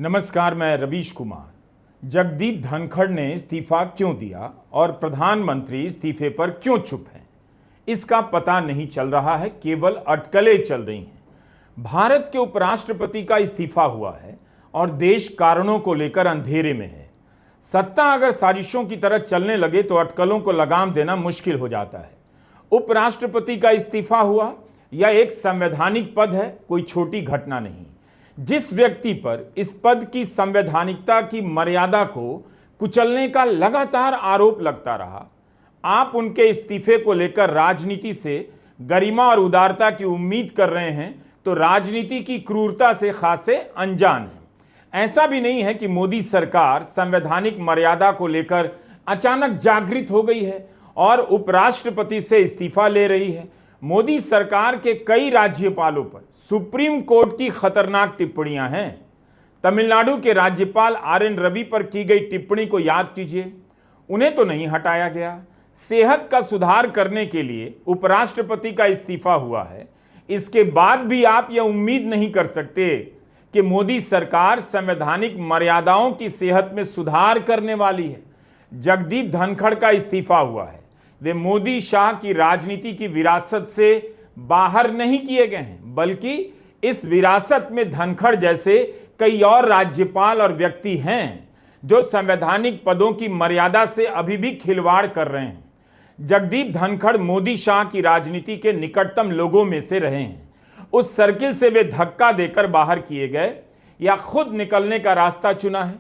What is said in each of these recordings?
नमस्कार, मैं रवीश कुमार। जगदीप धनखड़ ने इस्तीफा क्यों दिया और प्रधानमंत्री इस्तीफे पर क्यों चुप हैं, इसका पता नहीं चल रहा है, केवल अटकलें चल रही हैं। भारत के उपराष्ट्रपति का इस्तीफा हुआ है और देश कारणों को लेकर अंधेरे में है। सत्ता अगर साजिशों की तरह चलने लगे तो अटकलों को लगाम देना मुश्किल हो जाता है। उपराष्ट्रपति का इस्तीफा हुआ यह एक संवैधानिक पद है, कोई छोटी घटना नहीं। जिस व्यक्ति पर इस पद की संवैधानिकता की मर्यादा को कुचलने का लगातार आरोप लगता रहा, आप उनके इस्तीफे को लेकर राजनीति से गरिमा और उदारता की उम्मीद कर रहे हैं तो राजनीति की क्रूरता से खासे अनजान हैं। ऐसा भी नहीं है कि मोदी सरकार संवैधानिक मर्यादा को लेकर अचानक जागृत हो गई है और उपराष्ट्रपति से इस्तीफा ले रही है। मोदी सरकार के कई राज्यपालों पर सुप्रीम कोर्ट की खतरनाक टिप्पणियां हैं। तमिलनाडु के राज्यपाल RN रवि पर की गई टिप्पणी को याद कीजिए, उन्हें तो नहीं हटाया गया। सेहत का सुधार करने के लिए उपराष्ट्रपति का इस्तीफा हुआ है, इसके बाद भी आप यह उम्मीद नहीं कर सकते कि मोदी सरकार संवैधानिक मर्यादाओं की सेहत में सुधार करने वाली है। जगदीप धनखड़ का इस्तीफा हुआ है, वे मोदी शाह की राजनीति की विरासत से बाहर नहीं किए गए हैं, बल्कि इस विरासत में धनखड़ जैसे कई और राज्यपाल और व्यक्ति हैं जो संवैधानिक पदों की मर्यादा से अभी भी खिलवाड़ कर रहे हैं। जगदीप धनखड़ मोदी शाह की राजनीति के निकटतम लोगों में से रहे हैं। उस सर्किल से वे धक्का देकर बाहर किए गए या खुद निकलने का रास्ता चुना है।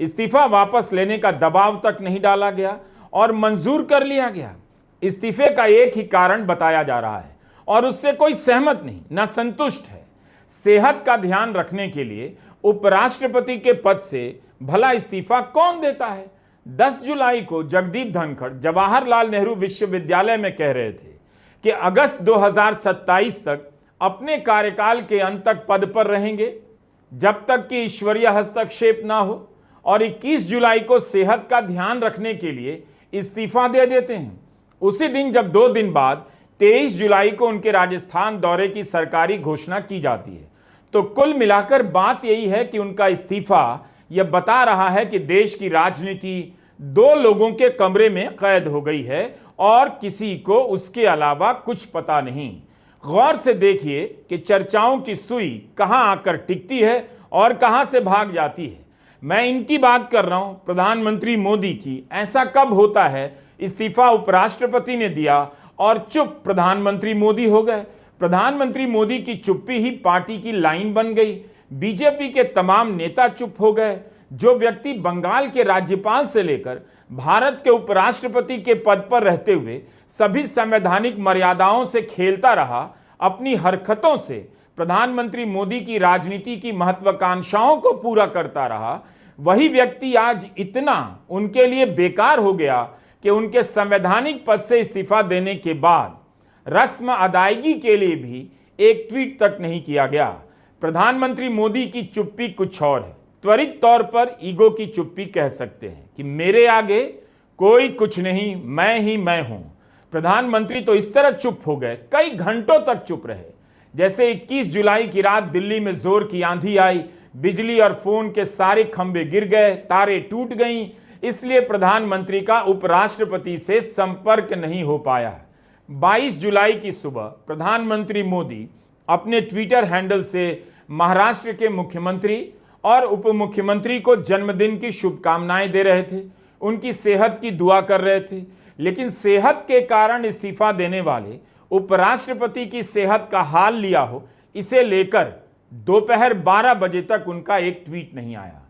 इस्तीफा वापस लेने का दबाव तक नहीं डाला गया और मंजूर कर लिया गया। इस्तीफे का एक ही कारण बताया जा रहा है और उससे कोई सहमत नहीं, न संतुष्ट है। सेहत का ध्यान रखने के लिए उपराष्ट्रपति के पद से भला इस्तीफा कौन देता है? 10 जुलाई को जगदीप धनखड़ जवाहरलाल नेहरू विश्वविद्यालय में कह रहे थे कि अगस्त 2027 तक अपने कार्यकाल के अंत तक पद पर रहेंगे जब तक कि ईश्वरीय हस्तक्षेप ना हो, और 21 जुलाई को सेहत का ध्यान रखने के लिए इस्तीफा दे देते हैं। उसी दिन जब 2 दिन बाद 23 जुलाई को उनके राजस्थान दौरे की सरकारी घोषणा की जाती है। तो कुल मिलाकर बात यही है कि उनका इस्तीफा यह बता रहा है कि देश की राजनीति 2 लोगों के कमरे में कैद हो गई है और किसी को उसके अलावा कुछ पता नहीं। गौर से देखिए कि चर्चाओं की सुई कहां आकर टिकती है और कहां से भाग जाती है। मैं इनकी बात कर रहा हूं, प्रधानमंत्री मोदी की। ऐसा कब होता है इस्तीफा उपराष्ट्रपति ने दिया और चुप प्रधानमंत्री मोदी हो गए। प्रधानमंत्री मोदी की चुप्पी ही पार्टी की लाइन बन गई। बीजेपी के तमाम नेता चुप हो गए। जो व्यक्ति बंगाल के राज्यपाल से लेकर भारत के उपराष्ट्रपति के पद पर रहते हुए सभी संवैधानिक मर्यादाओं से खेलता रहा, अपनी हरकतों से प्रधानमंत्री मोदी की राजनीति की महत्वाकांक्षाओं को पूरा करता रहा, वही व्यक्ति आज इतना उनके लिए बेकार हो गया कि उनके संवैधानिक पद से इस्तीफा देने के बाद रस्म अदायगी के लिए भी एक ट्वीट तक नहीं किया गया। प्रधानमंत्री मोदी की चुप्पी कुछ और है। त्वरित तौर पर ईगो की चुप्पी कह सकते हैं कि मेरे आगे कोई कुछ नहीं, मैं ही मैं हूं। प्रधानमंत्री तो इस तरह चुप हो गए, कई घंटों तक चुप रहे, जैसे 21 जुलाई की रात दिल्ली में जोर की आंधी आई, बिजली और फोन के सारे खंभे गिर गए, तारें टूट गईं, इसलिए प्रधानमंत्री का उपराष्ट्रपति से संपर्क नहीं हो पाया। 22 जुलाई की सुबह प्रधानमंत्री मोदी अपने ट्विटर हैंडल से महाराष्ट्र के मुख्यमंत्री और उप मुख्यमंत्री को जन्मदिन की शुभकामनाएं दे रहे थे, उनकी सेहत की दुआ कर रहे थे। लेकिन सेहत के कारण इस्तीफा देने वाले उपराष्ट्रपति की सेहत का हाल लिया हो, इसे लेकर दोपहर 12 बजे तक उनका एक ट्वीट नहीं आया।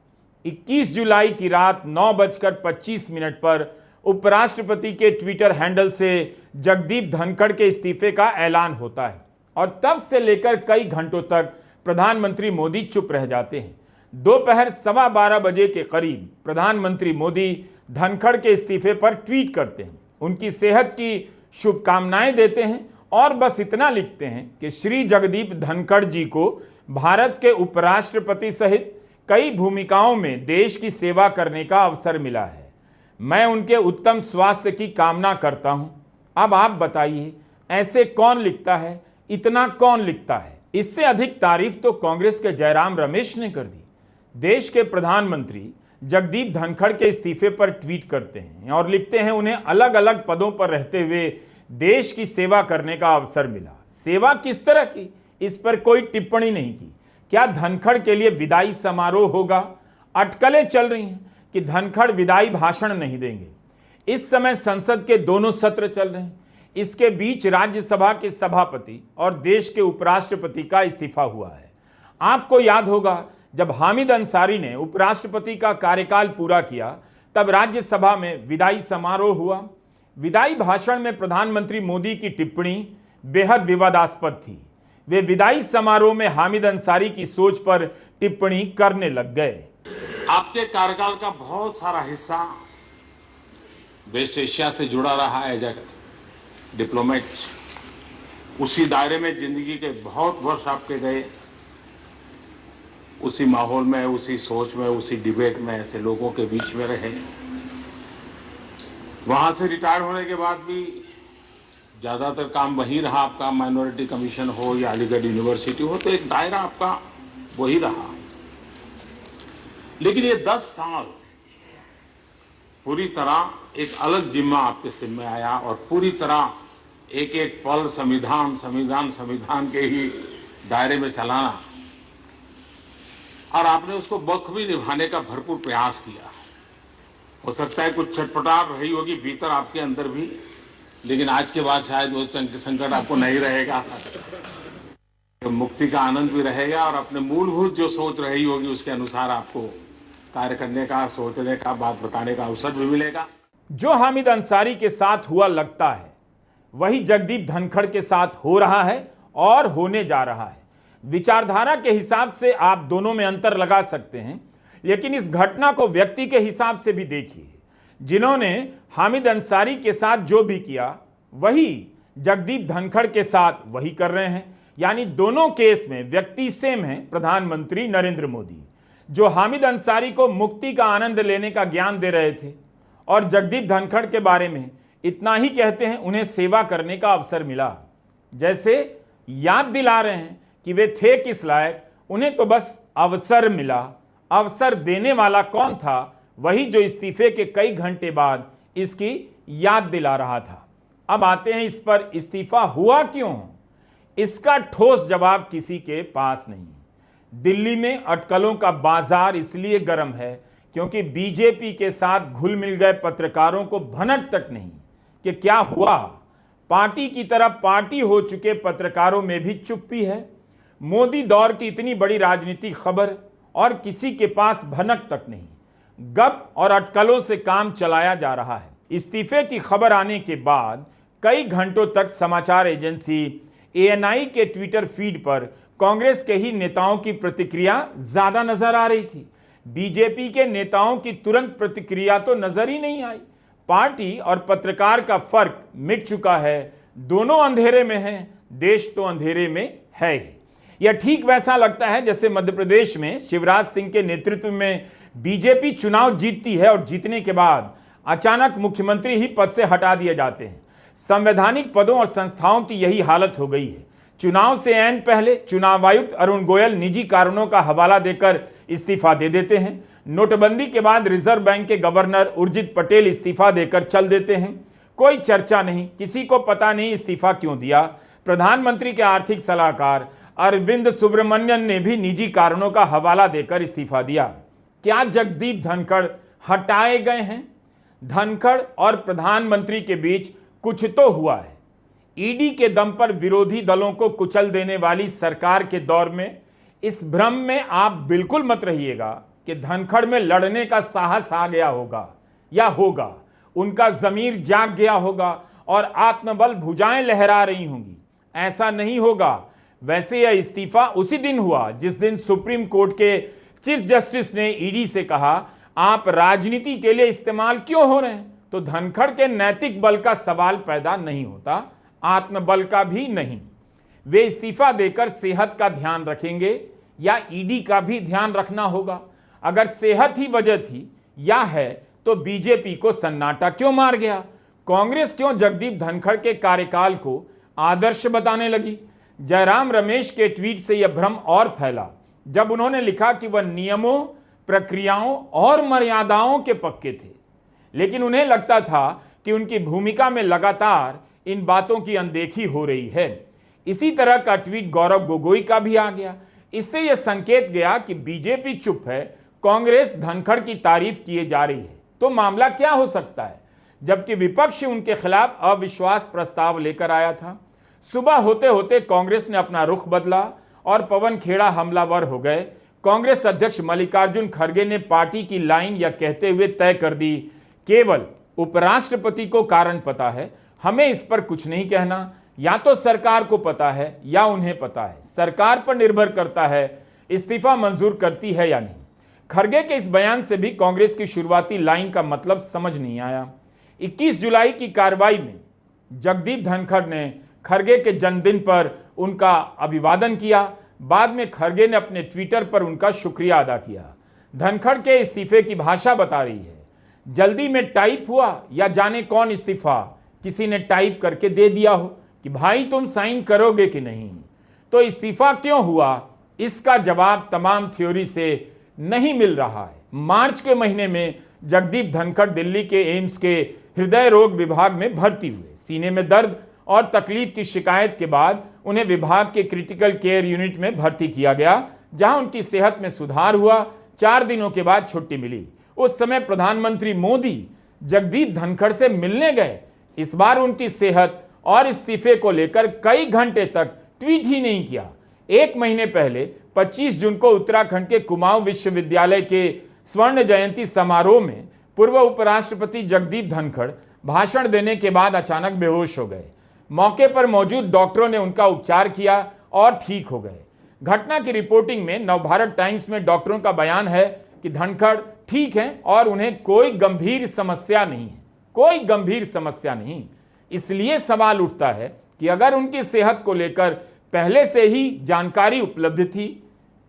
21 जुलाई की रात 9:25 पर उपराष्ट्रपति के ट्विटर हैंडल से जगदीप धनखड़ के इस्तीफे का ऐलान होता है और तब से लेकर कई घंटों तक प्रधानमंत्री मोदी चुप रह जाते हैं। दोपहर 12:15 बजे के करीब प्रधानमंत्री मोदी धनखड़ के इस्तीफे पर ट्वीट करते हैं, उनकी सेहत की शुभकामनाएं देते हैं और बस इतना लिखते हैं कि श्री जगदीप धनखड़ जी को भारत के उपराष्ट्रपति सहित कई भूमिकाओं में देश की सेवा करने का अवसर मिला है। मैं उनके उत्तम स्वास्थ्य की कामना करता हूं। अब आप बताइए, ऐसे कौन लिखता है, इतना कौन लिखता है? इससे अधिक तारीफ तो कांग्रेस के जयराम रमेश ने कर दी। देश के प्रधानमंत्री जगदीप धनखड़ के इस्तीफे पर ट्वीट करते हैं और लिखते हैं, उन्हें अलग अलग पदों पर रहते हुए देश की सेवा करने का अवसर मिला। सेवा किस तरह की, इस पर कोई टिप्पणी नहीं की। क्या धनखड़ के लिए विदाई समारोह होगा? अटकलें चल रही हैं कि धनखड़ विदाई भाषण नहीं देंगे। इस समय संसद के दोनों सत्र चल रहे हैं। इसके बीच राज्यसभा के सभापति और देश के उपराष्ट्रपति का इस्तीफा हुआ है। आपको याद होगा, जब हामिद अंसारी ने उपराष्ट्रपति का कार्यकाल पूरा किया, तब राज्यसभा में विदाई समारोह हुआ। विदाई भाषण में प्रधानमंत्री मोदी की टिप्पणी बेहद विवादास्पद थी। वे विदाई समारोह में हामिद अंसारी की सोच पर टिप्पणी करने लग गए। आपके कार्यकाल का बहुत सारा हिस्सा वेस्ट एशिया से जुड़ा रहा है एज ए डिप्लोमेट। उसी दायरे में जिंदगी के बहुत वर्ष आपके गए, उसी माहौल में, उसी सोच में, उसी डिबेट में ऐसे लोगों के बीच में रहे। वहां से रिटायर होने के बाद भी ज्यादातर काम वही रहा आपका, माइनॉरिटी कमीशन हो या अलीगढ़ यूनिवर्सिटी हो, तो एक दायरा आपका वही रहा। लेकिन ये 10 साल पूरी तरह एक अलग जिम्मा आपके सिर में आया और पूरी तरह एक एक पल संविधान के ही दायरे में चलाना, और आपने उसको बखूबी निभाने का भरपूर प्रयास किया। हो सकता है कुछ छटपटाहट रही होगी भीतर आपके अंदर भी, लेकिन आज के बाद शायद वो संकट आपको नहीं रहेगा। मुक्ति का आनंद भी रहेगा और अपने मूलभूत जो सोच रही होगी उसके अनुसार आपको कार्य करने का, सोचने का, बात बताने का अवसर भी मिलेगा। जो हामिद अंसारी के साथ हुआ लगता है, वही जगदीप धनखड़ के साथ हो रहा है और होने जा रहा है। विचारधारा के हिसाब से आप दोनों में अंतर लगा सकते हैं, लेकिन इस घटना को व्यक्ति के हिसाब से भी देखिए। जिन्होंने हामिद अंसारी के साथ जो भी किया, वही जगदीप धनखड़ के साथ वही कर रहे हैं। यानी दोनों केस में व्यक्ति सेम है, प्रधानमंत्री नरेंद्र मोदी, जो हामिद अंसारी को मुक्ति का आनंद लेने का ज्ञान दे रहे थे और जगदीप धनखड़ के बारे में इतना ही कहते हैं, उन्हें सेवा करने का अवसर मिला। जैसे याद दिला रहे हैं कि वे थे किस लायक, उन्हें तो बस अवसर मिला। अवसर देने वाला कौन था? वही जो इस्तीफे के कई घंटे बाद इसकी याद दिला रहा था। अब आते हैं इस पर, इस्तीफा हुआ क्यों? इसका ठोस जवाब किसी के पास नहीं। दिल्ली में अटकलों का बाजार इसलिए गर्म है क्योंकि बीजेपी के साथ घुल मिल गए पत्रकारों को भनक तक नहीं कि क्या हुआ। पार्टी की तरफ पार्टी हो चुके पत्रकारों में भी चुप्पी है। मोदी दौर की इतनी बड़ी राजनीतिक खबर और किसी के पास भनक तक नहीं। गप और अटकलों से काम चलाया जा रहा है। इस्तीफे की खबर आने के बाद कई घंटों तक समाचार एजेंसी एएनआई के ट्विटर फीड पर कांग्रेस के ही नेताओं की प्रतिक्रिया ज्यादा नजर आ रही थी। बीजेपी के नेताओं की तुरंत प्रतिक्रिया तो नजर ही नहीं आई। पार्टी और पत्रकार का फर्क मिट चुका है। दोनों अंधेरे में हैं, देश तो अंधेरे में है ही। यह ठीक वैसा लगता है जैसे मध्य प्रदेश में शिवराज सिंह के नेतृत्व में बीजेपी चुनाव जीतती है और जीतने के बाद अचानक मुख्यमंत्री ही पद से हटा दिए जाते हैं। संवैधानिक पदों और संस्थाओं की यही हालत हो गई है। चुनाव से ऐन पहले चुनाव आयुक्त अरुण गोयल निजी कारणों का हवाला देकर इस्तीफा दे देते हैं। नोटबंदी के बाद रिजर्व बैंक के गवर्नर उर्जित पटेल इस्तीफा देकर चल देते हैं। कोई चर्चा नहीं, किसी को पता नहीं इस्तीफा क्यों दिया। प्रधानमंत्री के आर्थिक सलाहकार अरविंद सुब्रमण्यन ने भी निजी कारणों का हवाला देकर इस्तीफा दिया। क्या जगदीप धनखड़ हटाए गए हैं? धनखड़ और प्रधानमंत्री के बीच कुछ तो हुआ है। ईडी के दम पर विरोधी दलों को कुचल देने वाली सरकार के दौर में इस भ्रम में आप बिल्कुल मत रहिएगा कि धनखड़ में लड़ने का साहस आ गया होगा या होगा। उनका जमीर जाग गया होगा और आत्मबल भुजाएं लहरा रही होंगी। ऐसा नहीं होगा। वैसे यह इस्तीफा उसी दिन हुआ जिस दिन सुप्रीम कोर्ट के चीफ जस्टिस ने ईडी से कहा, आप राजनीति के लिए इस्तेमाल क्यों हो रहे हैं? तो धनखड़ के नैतिक बल का सवाल पैदा नहीं होता, आत्मबल का भी नहीं। वे इस्तीफा देकर सेहत का ध्यान रखेंगे या ईडी का भी ध्यान रखना होगा? अगर सेहत ही वजह थी या है तो बीजेपी को सन्नाटा क्यों मार गया? कांग्रेस क्यों जगदीप धनखड़ के कार्यकाल को आदर्श बताने लगी? जयराम रमेश के ट्वीट से यह भ्रम और फैला जब उन्होंने लिखा कि वह नियमों, प्रक्रियाओं और मर्यादाओं के पक्के थे, लेकिन उन्हें लगता था कि उनकी भूमिका में लगातार इन बातों की अनदेखी हो रही है। इसी तरह का ट्वीट गौरव गोगोई का भी आ गया। इससे यह संकेत गया कि बीजेपी चुप है, कांग्रेस धनखड़ की तारीफ किए जा रही है। तो मामला क्या हो सकता है? जबकि विपक्ष उनके खिलाफ अविश्वास प्रस्ताव लेकर आया था। सुबह होते होते कांग्रेस ने अपना रुख बदला और पवन खेड़ा हमलावर हो गए। कांग्रेस अध्यक्ष मल्लिकार्जुन खड़गे ने पार्टी की लाइन यह कहते हुए तय कर दी, केवल उपराष्ट्रपति को कारण पता है, हमें इस पर कुछ नहीं कहना। या तो सरकार को पता है या उन्हें पता है, सरकार पर निर्भर करता है इस्तीफा मंजूर करती है या नहीं। खड़गे के इस बयान से भी कांग्रेस की शुरुआती लाइन का मतलब समझ नहीं आया। 21 जुलाई की कार्रवाई में जगदीप धनखड़ ने खड़गे के जन्मदिन पर उनका अभिवादन किया। बाद में खड़गे ने अपने ट्विटर पर उनका शुक्रिया अदा किया। धनखड़ के इस्तीफे की भाषा बता रही है, जल्दी में टाइप हुआ या जाने कौन इस्तीफा किसी ने टाइप करके दे दिया हो कि भाई तुम साइन करोगे कि नहीं। तो इस्तीफा क्यों हुआ, इसका जवाब तमाम थ्योरी से नहीं मिल रहा है। मार्च के महीने में जगदीप धनखड़ दिल्ली के एम्स के हृदय रोग विभाग में भर्ती हुए। सीने में दर्द और तकलीफ की शिकायत के बाद उन्हें विभाग के क्रिटिकल केयर यूनिट में भर्ती किया गया, जहां उनकी सेहत में सुधार हुआ। 4 दिनों के बाद छुट्टी मिली। उस समय प्रधानमंत्री मोदी जगदीप धनखड़ से मिलने गए। इस बार उनकी सेहत और इस्तीफे को लेकर कई घंटे तक ट्वीट ही नहीं किया। 1 महीने पहले 25 जून को उत्तराखंड के कुमाऊं विश्वविद्यालय के स्वर्ण जयंती समारोह में पूर्व उपराष्ट्रपति जगदीप धनखड़ भाषण देने के बाद अचानक बेहोश हो गए। मौके पर मौजूद डॉक्टरों ने उनका उपचार किया और ठीक हो गए। घटना की रिपोर्टिंग में नवभारत टाइम्स में डॉक्टरों का बयान है कि धनखड़ ठीक हैं और उन्हें कोई गंभीर समस्या नहीं है, कोई गंभीर समस्या नहीं। इसलिए सवाल उठता है कि अगर उनकी सेहत को लेकर पहले से ही जानकारी उपलब्ध थी,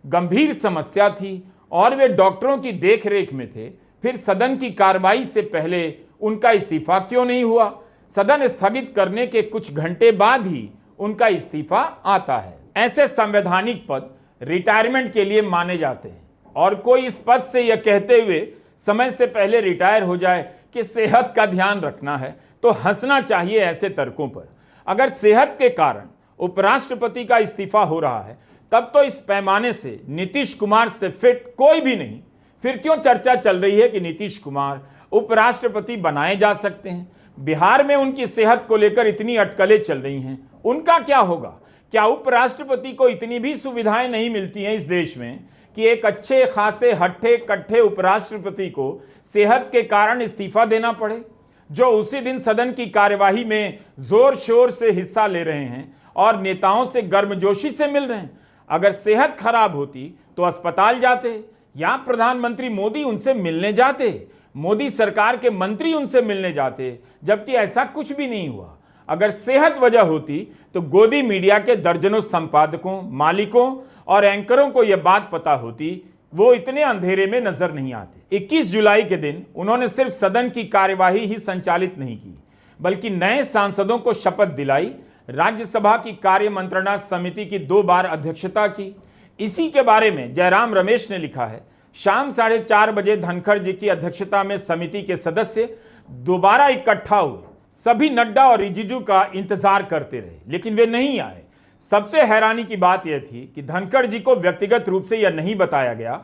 गंभीर समस्या थी और वे डॉक्टरों की देखरेख में थे, फिर सदन की कार्रवाई से पहले उनका इस्तीफा क्यों नहीं हुआ? सदन स्थगित करने के कुछ घंटे बाद ही उनका इस्तीफा आता है। ऐसे संवैधानिक पद रिटायरमेंट के लिए माने जाते हैं और कोई इस पद से यह कहते हुए समय से पहले रिटायर हो जाए कि सेहत का ध्यान रखना है, तो हंसना चाहिए ऐसे तर्कों पर। अगर सेहत के कारण उपराष्ट्रपति का इस्तीफा हो रहा है, तब तो इस पैमाने से नीतीश कुमार से फिट कोई भी नहीं। फिर क्यों चर्चा चल रही है कि नीतीश कुमार उपराष्ट्रपति बनाए जा सकते हैं? बिहार में उनकी सेहत को लेकर इतनी अटकलें चल रही हैं, उनका क्या होगा? क्या उपराष्ट्रपति को इतनी भी सुविधाएं नहीं मिलती हैं इस देश में कि एक अच्छे खासे हट्ठे कट्ठे उपराष्ट्रपति को सेहत के कारण इस्तीफा देना पड़े, जो उसी दिन सदन की कार्यवाही में जोर शोर से हिस्सा ले रहे हैं और नेताओं से गर्मजोशी से मिल रहे हैं? अगर सेहत खराब होती तो अस्पताल जाते या प्रधानमंत्री मोदी उनसे मिलने जाते, मोदी सरकार के मंत्री उनसे मिलने जाते, जबकि ऐसा कुछ भी नहीं हुआ। अगर सेहत वजह होती तो गोदी मीडिया के दर्जनों संपादकों, मालिकों और एंकरों को यह बात पता होती, वो इतने अंधेरे में नजर नहीं आते। 21 जुलाई के दिन उन्होंने सिर्फ सदन की कार्यवाही ही संचालित नहीं की, बल्कि नए सांसदों को शपथ दिलाई, राज्यसभा की कार्य मंत्रणा समिति की 2 बार अध्यक्षता की। इसी के बारे में जयराम रमेश ने लिखा है, शाम 4:30 बजे धनखड़ जी की अध्यक्षता में समिति के सदस्य दोबारा इकट्ठा हुए। सभी नड्डा और रिजिजू का इंतजार करते रहे, लेकिन वे नहीं आए। सबसे हैरानी की बात यह थी कि धनखड़ जी को व्यक्तिगत रूप से यह नहीं बताया गया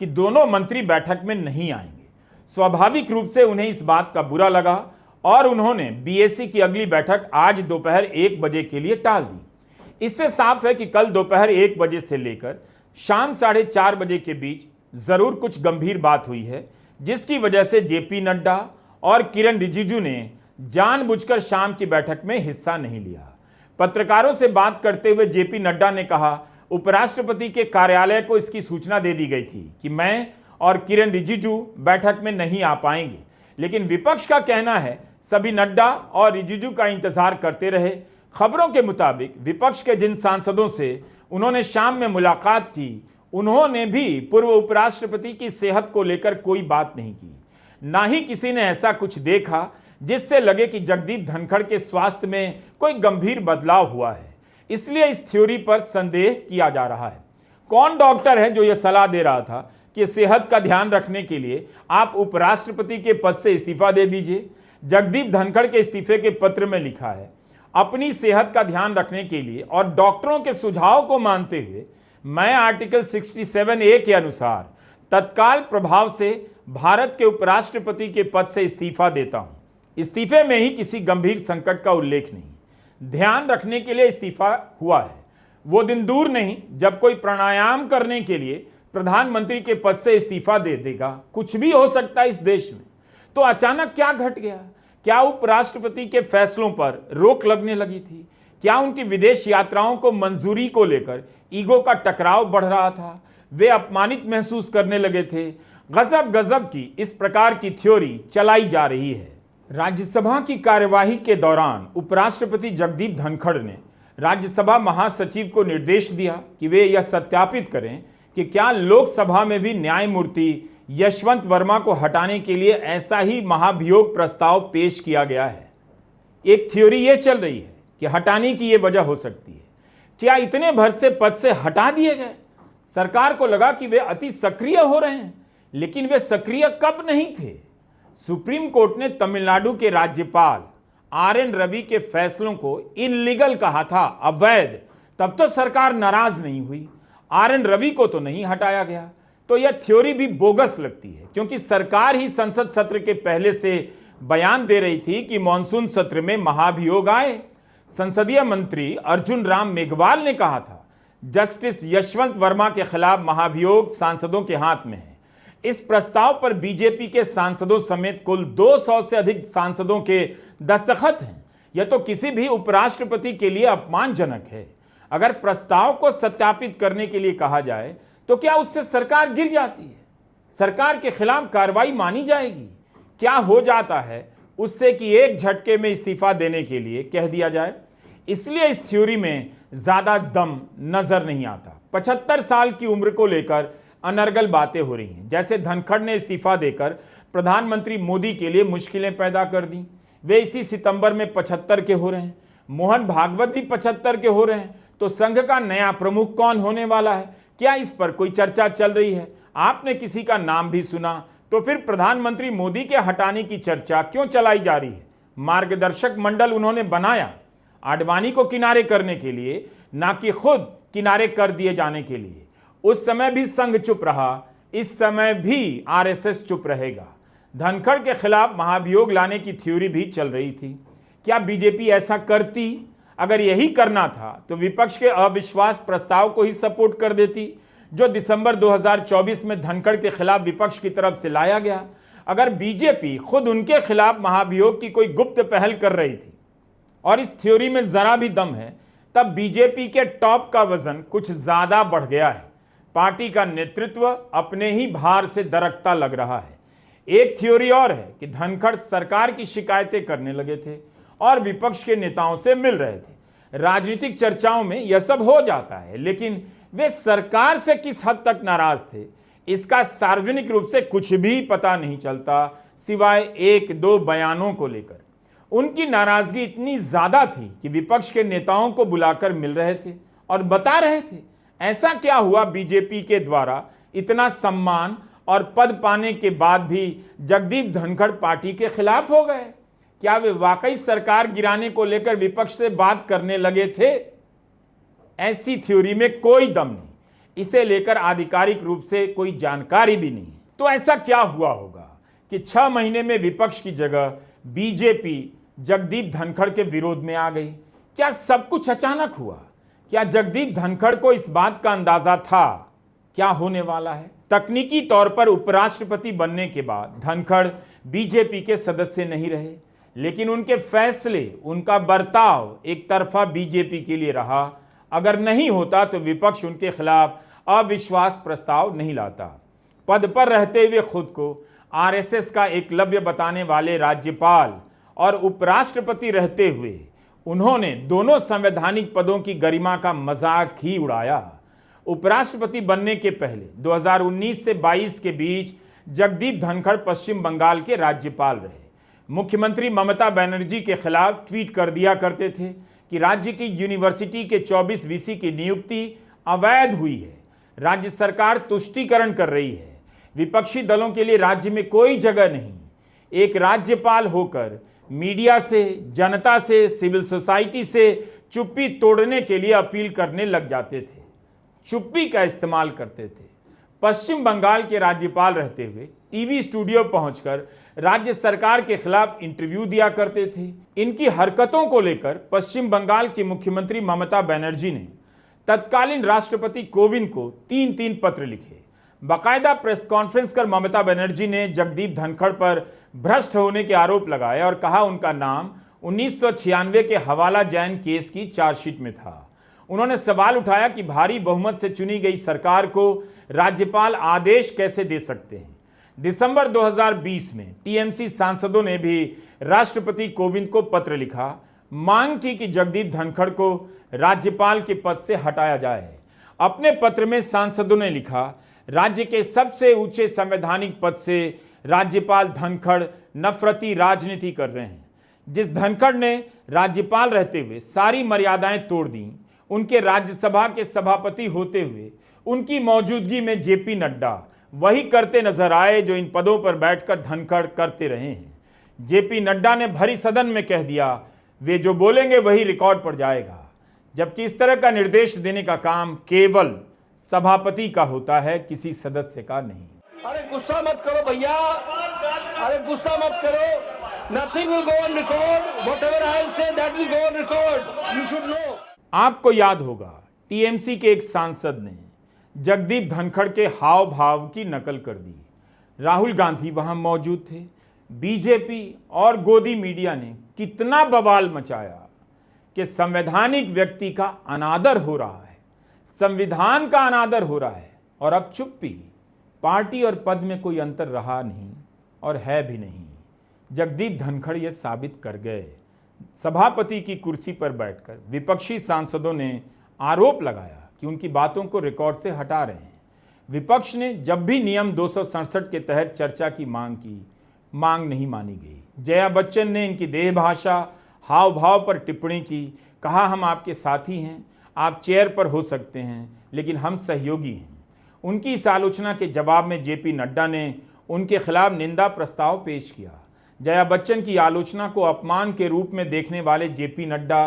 कि दोनों मंत्री बैठक में नहीं आएंगे। स्वाभाविक रूप से उन्हें इस बात का बुरा लगा और उन्होंने बीएसी की अगली बैठक आज दोपहर 1 बजे के लिए टाल दी। इससे साफ है कि कल दोपहर 1 बजे से लेकर शाम 4:30 बजे के बीच जरूर कुछ गंभीर बात हुई है, जिसकी वजह से जेपी नड्डा और किरण रिजिजू ने जानबूझकर शाम की बैठक में हिस्सा नहीं लिया। पत्रकारों से बात करते हुए जेपी नड्डा ने कहा, उपराष्ट्रपति के कार्यालय को इसकी सूचना दे दी गई थी कि मैं और किरण रिजिजू बैठक में नहीं आ पाएंगे, लेकिन विपक्ष का कहना है सभी नड्डा और रिजिजू का इंतजार करते रहे। खबरों के मुताबिक विपक्ष के जिन सांसदों से उन्होंने शाम में मुलाकात की, उन्होंने भी पूर्व उपराष्ट्रपति की सेहत को लेकर कोई बात नहीं की। ना ही किसी ने ऐसा कुछ देखा जिससे लगे कि जगदीप धनखड़ के स्वास्थ्य में कोई गंभीर बदलाव हुआ है। इसलिए इस थ्योरी पर संदेह किया जा रहा है। कौन डॉक्टर है जो यह सलाह दे रहा था कि सेहत का ध्यान रखने के लिए आप उपराष्ट्रपति के पद से इस्तीफा दे दीजिए। जगदीप धनखड़ के इस्तीफे के पत्र में लिखा है, अपनी सेहत का ध्यान रखने के लिए और डॉक्टरों के सुझाव को मानते हुए मैं आर्टिकल 67A के अनुसार तत्काल प्रभाव से भारत के उपराष्ट्रपति के पद से इस्तीफा देता हूं। इस्तीफे में ही किसी गंभीर संकट का उल्लेख नहीं, ध्यान रखने के लिए इस्तीफा हुआ है। वो दिन दूर नहीं जब कोई प्राणायाम करने के लिए प्रधानमंत्री के पद से इस्तीफा दे देगा। कुछ भी हो सकता है इस देश में। तो अचानक क्या घट गया? क्या उपराष्ट्रपति के फैसलों पर रोक लगने लगी थी? क्या उनकी विदेश यात्राओं को मंजूरी को लेकर ईगो का टकराव बढ़ रहा था? वे अपमानित महसूस करने लगे थे? गजब गजब की इस प्रकार की थ्योरी चलाई जा रही है। राज्यसभा की कार्यवाही के दौरान उपराष्ट्रपति जगदीप धनखड़ ने राज्यसभा महासचिव को निर्देश दिया कि वे यह सत्यापित करें कि क्या लोकसभा में भी न्यायमूर्ति यशवंत वर्मा को हटाने के लिए ऐसा ही महाभियोग प्रस्ताव पेश किया गया है। एक थ्योरी यह चल रही है कि हटाने की यह वजह हो सकती है, क्या इतने भर से पद से हटा दिए गए? सरकार को लगा कि वे अति सक्रिय हो रहे हैं, लेकिन वे सक्रिय कब नहीं थे? सुप्रीम कोर्ट ने तमिलनाडु के राज्यपाल RN रवि के फैसलों को इल्लीगल कहा था, अवैध। तब तो सरकार नाराज नहीं हुई। RN रवि को तो नहीं हटाया गया। तो यह थ्योरी भी बोगस लगती है, क्योंकि सरकार ही संसद सत्र के पहले से बयान दे रही थी कि मॉनसून सत्र में महाभियोग आए। संसदीय मंत्री अर्जुन राम मेघवाल ने कहा था, जस्टिस यशवंत वर्मा के खिलाफ महाभियोग सांसदों के हाथ में है। इस प्रस्ताव पर बीजेपी के सांसदों समेत कुल 200 से अधिक सांसदों के दस्तखत हैं। यह तो किसी भी उपराष्ट्रपति के लिए अपमानजनक है। अगर प्रस्ताव को सत्यापित करने के लिए कहा जाए तो क्या उससे सरकार गिर जाती है? सरकार के खिलाफ कार्रवाई मानी जाएगी? क्या हो जाता है उससे कि एक झटके में इस्तीफा देने के लिए कह दिया जाए? इसलिए इस थ्योरी में ज्यादा दम नजर नहीं आता। 75 साल की उम्र को लेकर अनर्गल बातें हो रही हैं, जैसे धनखड़ ने इस्तीफा देकर प्रधानमंत्री मोदी के लिए मुश्किलें पैदा कर दी। वे इसी सितंबर में 75 के हो रहे हैं। मोहन भागवत भी 75 के हो रहे हैं। तो संघ का नया प्रमुख कौन होने वाला है? क्या इस पर कोई चर्चा चल रही है? आपने किसी का नाम भी सुना? तो फिर प्रधानमंत्री मोदी के हटाने की चर्चा क्यों चलाई जा रही है? मार्गदर्शक मंडल उन्होंने बनाया आडवाणी को किनारे करने के लिए, ना कि खुद किनारे कर दिए जाने के लिए। उस समय भी संघ चुप रहा, इस समय भी RSS चुप रहेगा। धनखड़ के खिलाफ महाभियोग लाने की थ्योरी भी चल रही थी। क्या बीजेपी ऐसा करती? अगर यही करना था तो विपक्ष के अविश्वास प्रस्ताव को ही सपोर्ट कर देती, जो दिसंबर 2024 में धनखड़ के खिलाफ विपक्ष की तरफ से लाया गया। अगर बीजेपी खुद उनके खिलाफ महाभियोग की कोई गुप्त पहल कर रही थी और इस थ्योरी में जरा भी दम है, तब बीजेपी के टॉप का वजन कुछ ज्यादा बढ़ गया है। पार्टी का नेतृत्व अपने ही भार से दरकता लग रहा है। एक थ्योरी और है कि धनखड़ सरकार की शिकायतें करने लगे थे और विपक्ष के नेताओं से मिल रहे थे। राजनीतिक चर्चाओं में यह सब हो जाता है, लेकिन वे सरकार से किस हद तक नाराज थे, इसका सार्वजनिक रूप से कुछ भी पता नहीं चलता, सिवाय एक दो बयानों को लेकर। उनकी नाराजगी इतनी ज्यादा थी कि विपक्ष के नेताओं को बुलाकर मिल रहे थे और बता रहे थे, ऐसा क्या हुआ बीजेपी के द्वारा इतना सम्मान और पद पाने के बाद भी जगदीप धनखड़ पार्टी के खिलाफ हो गए? क्या वे वाकई सरकार गिराने को लेकर विपक्ष से बात करने लगे थे? ऐसी थ्योरी में कोई दम नहीं, इसे लेकर आधिकारिक रूप से कोई जानकारी भी नहीं। तो ऐसा क्या हुआ होगा कि 6 महीने में विपक्ष की जगह बीजेपी जगदीप धनखड़ के विरोध में आ गई? क्या सब कुछ अचानक हुआ? क्या जगदीप धनखड़ को इस बात का अंदाजा था क्या होने वाला है? तकनीकी तौर पर उपराष्ट्रपति बनने के बाद धनखड़ बीजेपी के सदस्य नहीं रहे, लेकिन उनके फैसले, उनका बर्ताव एक तरफा बीजेपी के लिए रहा। अगर नहीं होता तो विपक्ष उनके खिलाफ अविश्वास प्रस्ताव नहीं लाता। पद पर रहते हुए खुद को RSS का एकलव्य बताने वाले राज्यपाल और उपराष्ट्रपति रहते हुए उन्होंने दोनों संवैधानिक पदों की गरिमा का मजाक ही उड़ाया। उपराष्ट्रपति बनने के पहले 2019 से 22 के बीच जगदीप धनखड़ पश्चिम बंगाल के राज्यपाल रहे। मुख्यमंत्री ममता बनर्जी के खिलाफ ट्वीट कर दिया करते थे कि राज्य की यूनिवर्सिटी के 24 VC की नियुक्ति अवैध हुई है, राज्य सरकार तुष्टीकरण कर रही है। विपक्षी दलों के लिए राज्य में कोई जगह नहीं। एक राज्यपाल होकर मीडिया से, जनता से, सिविल सोसाइटी से चुप्पी तोड़ने के लिए अपील करने लग जाते थे, चुप्पी का इस्तेमाल करते थे। पश्चिम बंगाल के राज्यपाल रहते हुए टीवी स्टूडियो पहुंचकर राज्य सरकार के खिलाफ इंटरव्यू दिया करते थे। इनकी हरकतों को लेकर पश्चिम बंगाल की मुख्यमंत्री ममता बनर्जी ने तत्कालीन राष्ट्रपति कोविंद को 3 पत्र लिखे। बाकायदा प्रेस कॉन्फ्रेंस कर ममता बनर्जी ने जगदीप धनखड़ पर भ्रष्ट होने के आरोप लगाए और कहा उनका नाम 1996 के हवाला जैन केस की चार्जशीट में था। उन्होंने सवाल उठाया कि भारी बहुमत से चुनी गई सरकार को राज्यपाल आदेश कैसे दे सकते हैं। दिसंबर 2020 में टीएमसी सांसदों ने भी राष्ट्रपति कोविंद को पत्र लिखा, मांग की कि जगदीप धनखड़ को राज्यपाल के पद से हटाया जाए। अपने पत्र में सांसदों ने लिखा, राज्य के सबसे ऊंचे संवैधानिक पद से राज्यपाल धनखड़ नफरती राजनीति कर रहे हैं। जिस धनखड़ ने राज्यपाल रहते हुए सारी मर्यादाएं तोड़ दी, उनके राज्यसभा के सभापति होते हुए उनकी मौजूदगी में जेपी नड्डा वही करते नजर आए जो इन पदों पर बैठकर धनखड़ करते रहे हैं। जेपी नड्डा ने भरी सदन में कह दिया, वे जो बोलेंगे वही रिकॉर्ड पर जाएगा, जबकि इस तरह का निर्देश देने का काम केवल सभापति का होता है, किसी सदस्य का नहीं। अरे गुस्सा मत करो भैया, अरे गुस्सा मत करो। Nothing will go on record. Whatever I will say, that will go on record. You should know. आपको याद होगा टीएमसी के एक सांसद ने जगदीप धनखड़ के हाव भाव की नकल कर दी। राहुल गांधी वहां मौजूद थे। बीजेपी और गोदी मीडिया ने कितना बवाल मचाया कि संवैधानिक व्यक्ति का अनादर हो रहा है, संविधान का अनादर हो रहा है, और अब चुप्पी। पार्टी और पद में कोई अंतर रहा नहीं और है भी नहीं। जगदीप धनखड़ यह साबित कर गए। सभापति की कुर्सी पर बैठकर विपक्षी सांसदों ने आरोप लगाया कि उनकी बातों को रिकॉर्ड से हटा रहे हैं। विपक्ष ने जब भी नियम 267 के तहत चर्चा की मांग की, मांग नहीं मानी गई। जया बच्चन ने इनकी देह भाषा, हाव भाव पर टिप्पणी की, कहा हम आपके साथी हैं, आप चेयर पर हो सकते हैं लेकिन हम सहयोगी हैं। उनकी इस आलोचना के जवाब में जेपी नड्डा ने उनके खिलाफ निंदा प्रस्ताव पेश किया। जया बच्चन की आलोचना को अपमान के रूप में देखने वाले जेपी नड्डा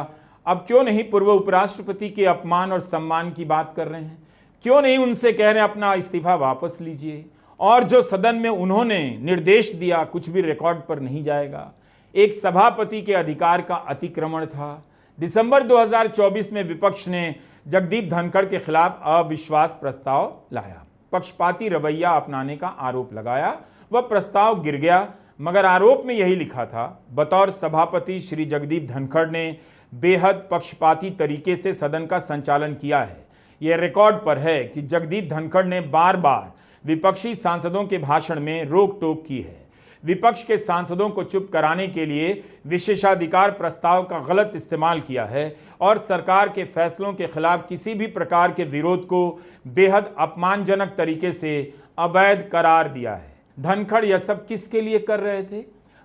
अब क्यों नहीं पूर्व उपराष्ट्रपति के अपमान और सम्मान की बात कर रहे हैं? क्यों नहीं उनसे कह रहे अपना इस्तीफा वापस लीजिए? और जो सदन में उन्होंने निर्देश दिया कुछ भी रिकॉर्ड पर नहीं जाएगा, एक सभापति के अधिकार का अतिक्रमण था। दिसंबर 2024 में विपक्ष ने जगदीप धनखड़ के खिलाफ अविश्वास प्रस्ताव लाया, पक्षपाती रवैया अपनाने का आरोप लगाया। वह प्रस्ताव गिर गया, मगर आरोप में यही लिखा था, बतौर सभापति श्री जगदीप धनखड़ ने बेहद पक्षपाती तरीके से सदन का संचालन किया है। यह रिकॉर्ड पर है कि जगदीप धनखड़ ने बार बार विपक्षी सांसदों के भाषण में रोक टोक की है। विपक्ष के सांसदों को चुप कराने के लिए विशेषाधिकार प्रस्ताव का गलत इस्तेमाल किया है और सरकार के फैसलों के खिलाफ किसी भी प्रकार के विरोध को बेहद अपमानजनक तरीके से अवैध करार दिया है। धनखड़ यह सब किसके लिए कर रहे थे?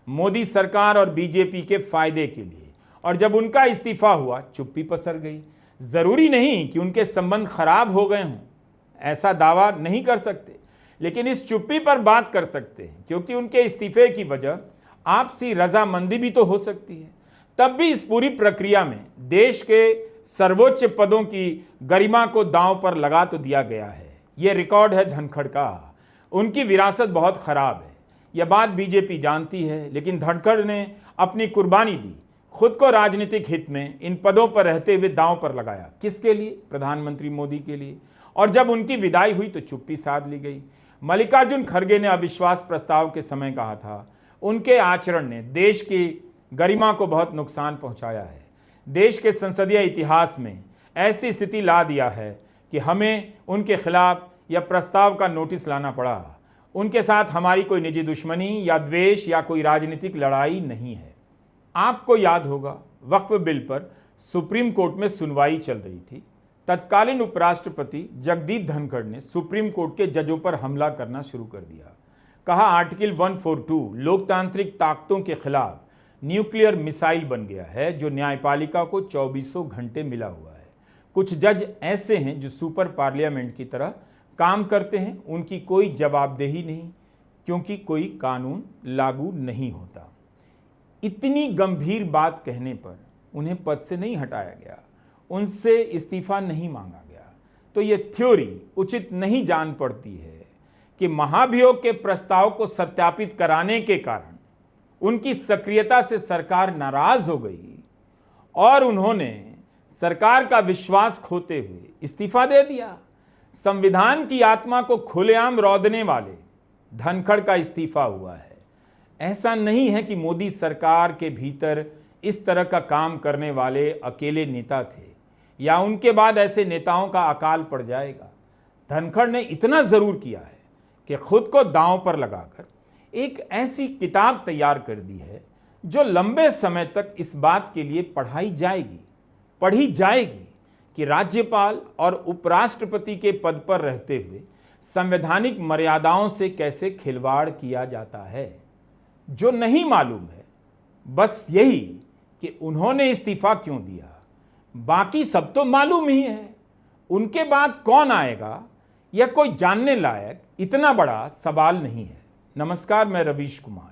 मोदी सरकार और बीजेपी के फायदे के लिए। और जब उनका इस्तीफा हुआ, चुप्पी पसर गई। जरूरी नहीं कि उनके संबंध खराब हो गए हों, ऐसा दावा नहीं कर सकते, लेकिन इस चुप्पी पर बात कर सकते हैं क्योंकि उनके इस्तीफे की वजह आपसी रजामंदी भी तो हो सकती है। तब भी इस पूरी प्रक्रिया में देश के सर्वोच्च पदों की गरिमा को दांव पर लगा तो दिया गया है। यह रिकॉर्ड है धनखड़ का। उनकी विरासत बहुत खराब है, यह बात बीजेपी जानती है, लेकिन धनखड़ ने अपनी कुर्बानी दी, खुद को राजनीतिक हित में इन पदों पर रहते हुए दांव पर लगाया। किसके लिए? प्रधानमंत्री मोदी के लिए। और जब उनकी विदाई हुई तो चुप्पी साध ली गई। मल्लिकार्जुन खड़गे ने अविश्वास प्रस्ताव के समय कहा था, उनके आचरण ने देश की गरिमा को बहुत नुकसान पहुंचाया है। देश के संसदीय इतिहास में ऐसी स्थिति ला दिया है कि हमें उनके खिलाफ यह प्रस्ताव का नोटिस लाना पड़ा। उनके साथ हमारी कोई निजी दुश्मनी या द्वेष या कोई राजनीतिक लड़ाई नहीं है। आपको याद होगा वक्फ बिल पर सुप्रीम कोर्ट में सुनवाई चल रही थी। तत्कालीन उपराष्ट्रपति जगदीप धनखड़ ने सुप्रीम कोर्ट के जजों पर हमला करना शुरू कर दिया। कहा आर्टिकल 142 लोकतांत्रिक ताकतों के खिलाफ न्यूक्लियर मिसाइल बन गया है जो न्यायपालिका को 2400 घंटे मिला हुआ है। कुछ जज ऐसे हैं जो सुपर पार्लियामेंट की तरह काम करते हैं उनकी कोई जवाबदेही नहीं, क्योंकि कोई कानून लागू नहीं होता। इतनी गंभीर बात कहने पर उन्हें पद से नहीं हटाया गया, उनसे इस्तीफा नहीं मांगा गया, तो यह थ्योरी उचित नहीं जान पड़ती है कि महाभियोग के प्रस्ताव को सत्यापित कराने के कारण उनकी सक्रियता से सरकार नाराज हो गई और उन्होंने सरकार का विश्वास खोते हुए इस्तीफा दे दिया। संविधान की आत्मा को खुलेआम रौंदने वाले धनखड़ का इस्तीफा हुआ है। ऐसा नहीं है कि मोदी सरकार के भीतर इस तरह का काम करने वाले अकेले नेता थे या उनके बाद ऐसे नेताओं का अकाल पड़ जाएगा। धनखड़ ने इतना जरूर किया है कि खुद को दांव पर लगाकर एक ऐसी किताब तैयार कर दी है जो लंबे समय तक इस बात के लिए पढ़ी जाएगी कि राज्यपाल और उपराष्ट्रपति के पद पर रहते हुए संवैधानिक मर्यादाओं से कैसे खिलवाड़ किया जाता है। जो नहीं मालूम है बस यही कि उन्होंने इस्तीफा क्यों दिया, बाकी सब तो मालूम ही है। उनके बाद कौन आएगा यह कोई जानने लायक इतना बड़ा सवाल नहीं है। नमस्कार, मैं रवीश कुमार।